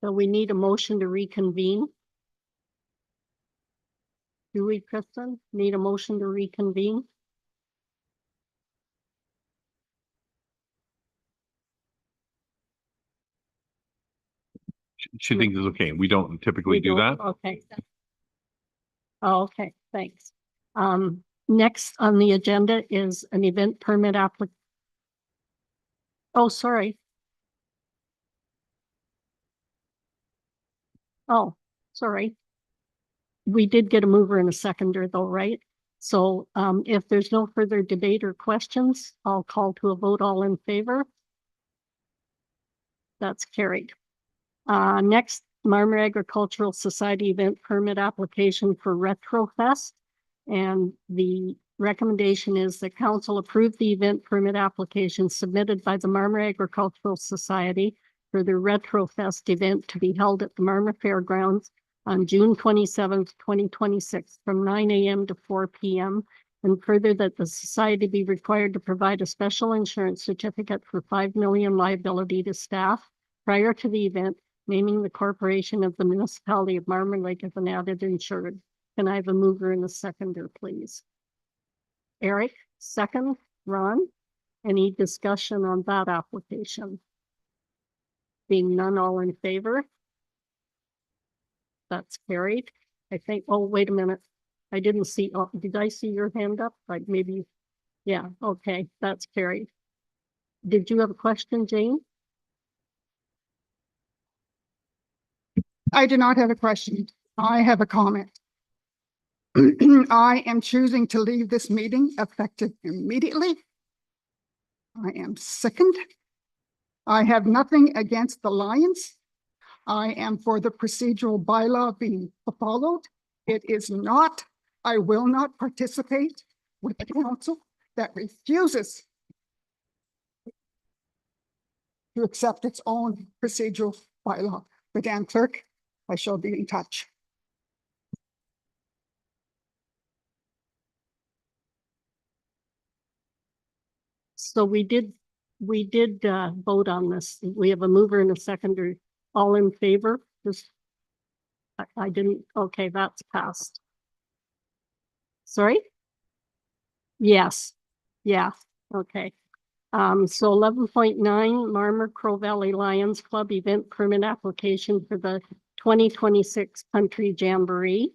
So we need a motion to reconvene. Do we, Kristen, need a motion to reconvene? She thinks it's okay. We don't typically do that. Okay. Oh, okay, thanks. Next on the agenda is an event permit application. Oh, sorry. Oh, sorry. We did get a mover and a seconder though, right? So if there's no further debate or questions, I'll call to a vote. All in favor? That's carried. Next, Marmor Agricultural Society event permit application for Retrofest. And the recommendation is that council approve the event permit application submitted by the Marmor Agricultural Society for the Retrofest event to be held at the Marmor Fairgrounds on June 27th, 2026 from 9 a.m. to 4 p.m. And further that the society be required to provide a special insurance certificate for $5 million liability to staff prior to the event, naming the corporation of the municipality of Marmor Lake as an added insured. Can I have a mover and a seconder, please? Eric, second. Ron, any discussion on that application? Being none, all in favor? That's carried. I think, oh, wait a minute. I didn't see, oh, did I see your hand up? Like maybe, yeah, okay, that's carried. Did you have a question, Jane? I do not have a question. I have a comment. I am choosing to leave this meeting effective immediately. I am sickened. I have nothing against the Lions. I am for the procedural bylaw being followed. It is not, I will not participate with the council that refuses to accept its own procedural bylaw. Madam Clerk, I shall be in touch. So we did vote on this. We have a mover and a seconder. All in favor? Just, I didn't, okay, that's passed. Sorry? Yes, yeah, okay. So 11.9 Marmor Crow Valley Lions Club event permit application for the 2026 Country Jamboree.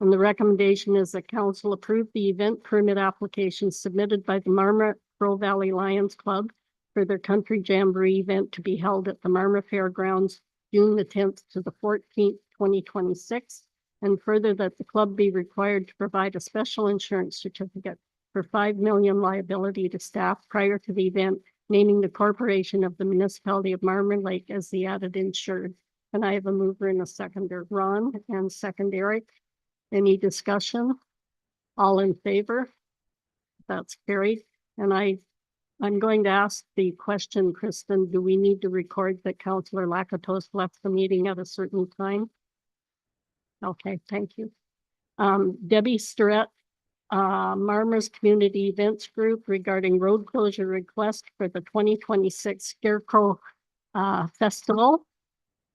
And the recommendation is that council approve the event permit application submitted by the Marmor Crow Valley Lions Club for their Country Jamboree event to be held at the Marmor Fairgrounds, June the 10th to the 14th, 2026. And further that the club be required to provide a special insurance certificate for $5 million liability to staff prior to the event, naming the corporation of the municipality of Marmor Lake as the added insured. And I have a mover and a seconder, Ron, and second Eric. Any discussion? All in favor? That's carried. And I'm going to ask the question, Kristen, do we need to record that Councillor Lakatos left the meeting at a certain time? Okay, thank you. Debbie Starrett, Marmor's Community Events Group regarding road closure request for the 2026 Scarecrow Festival.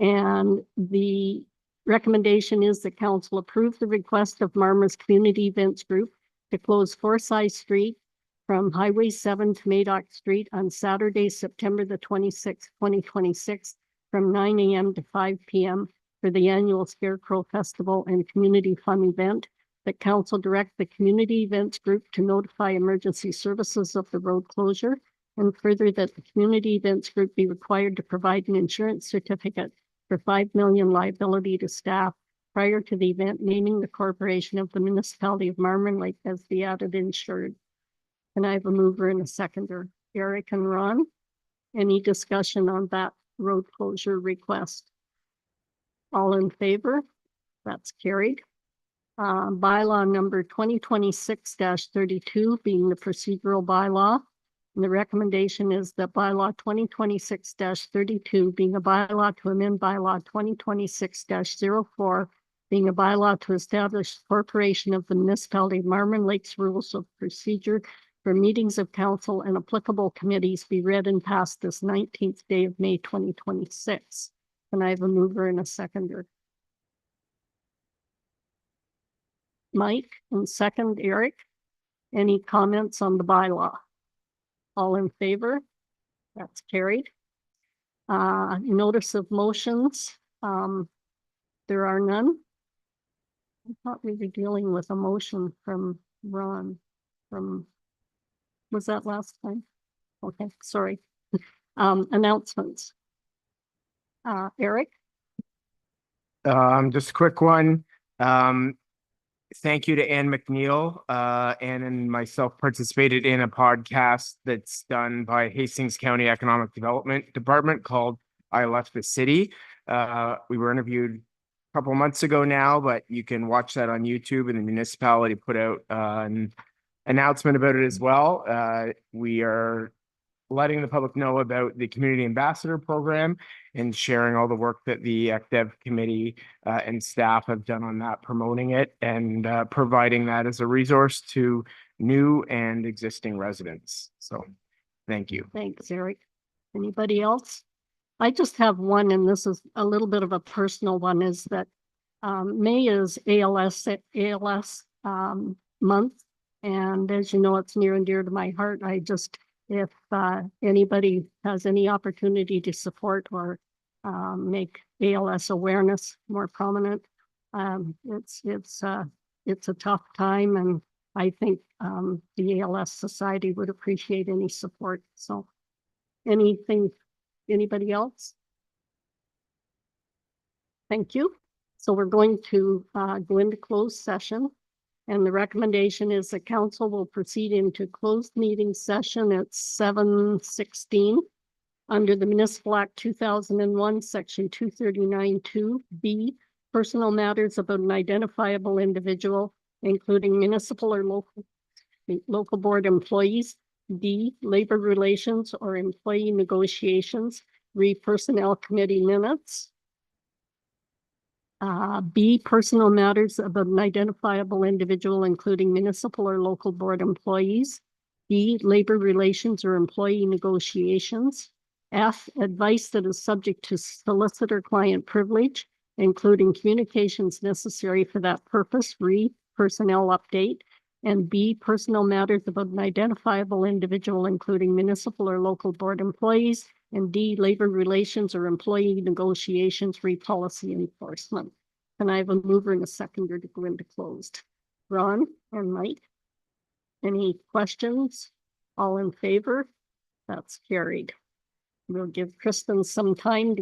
And the recommendation is that council approve the request of Marmor's Community Events Group to close Forsyth Street from Highway 7 to Madoc Street on Saturday, September the 26th, 2026 from 9 a.m. to 5 p.m. for the annual Scarecrow Festival and Community Fun event. That council direct the Community Events Group to notify emergency services of the road closure, and further that the Community Events Group be required to provide an insurance certificate for $5 million liability to staff prior to the event, naming the corporation of the municipality of Marmor Lake as the added insured. And I have a mover and a seconder, Eric and Ron. Any discussion on that road closure request? All in favor? That's carried. Bylaw number 2026-32 being the procedural bylaw. And the recommendation is that bylaw 2026-32 being a bylaw to amend bylaw 2026-04 being a bylaw to establish the corporation of the municipality of Marmor Lake's rules of procedure for meetings of council and applicable committees be read and passed this 19th day of May 2026. Can I have a mover and a seconder? Mike and second Eric. Any comments on the bylaw? All in favor? That's carried. Notice of motions. There are none. I thought we were dealing with a motion from Ron was that last time? Okay, sorry. Announcements. Eric? Just a quick one. Thank you to Ann McNeil. Ann and myself participated in a podcast that's done by Hastings County Economic Development Department called I Left the City. We were interviewed a couple months ago now, but you can watch that on YouTube, and the municipality put out an announcement about it as well. We are letting the public know about the Community Ambassador Program and sharing all the work that the ECDev committee and staff have done on that, promoting it and providing that as a resource to new and existing residents. So thank you. Thanks, Eric. Anybody else? I just have one, and this is a little bit of a personal one, is that May is ALS month. And as you know, it's near and dear to my heart. If anybody has any opportunity to support or make ALS awareness more prominent, it's a tough time, and I think the ALS Society would appreciate any support. So anybody else? Thank you. So we're going to go into closed session. And the recommendation is the council will proceed into closed meeting session at 7:16 under the Municipal Act 2001, Section 239(2)(b), personal matters about an identifiable individual, including municipal or local board employees. D, labor relations or employee negotiations. Re, personnel committee minutes. B, personal matters about an identifiable individual, including municipal or local board employees. E, labor relations or employee negotiations. F, advice that is subject to solicitor-client privilege, including communications necessary for that purpose. Re, personnel update. And B, personal matters about an identifiable individual, including municipal or local board employees. And D, labor relations or employee negotiations, re, policy enforcement. Can I have a mover and a seconder to go into closed? Ron and Mike? Any questions? All in favor? That's carried. We'll give Kristen some time to